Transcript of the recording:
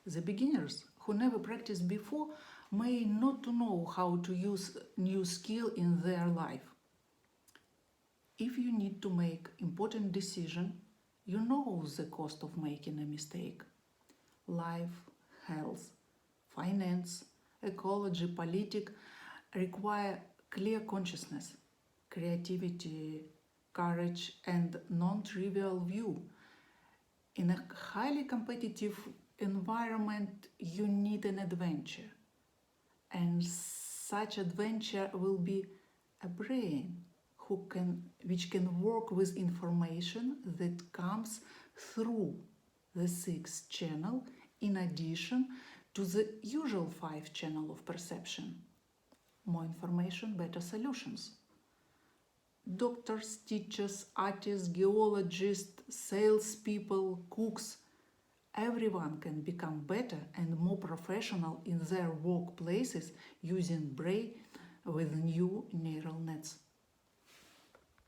The beginners who never practiced before may not know how to use new skill in their life. If you need to make important decision, you know the cost of making a mistake. Life, health, finance, ecology, politics require clear consciousness, creativity, courage, and non-trivial view. In a highly competitive environment, you need an adventure, and such adventure will be a brain which can work with information that comes through the sixth channel in addition to the usual five channel of perception. More information, better solutions. Doctors, teachers, artists, geologists, salespeople, cooks, everyone can become better and more professional in their workplaces using brain with new neural nets.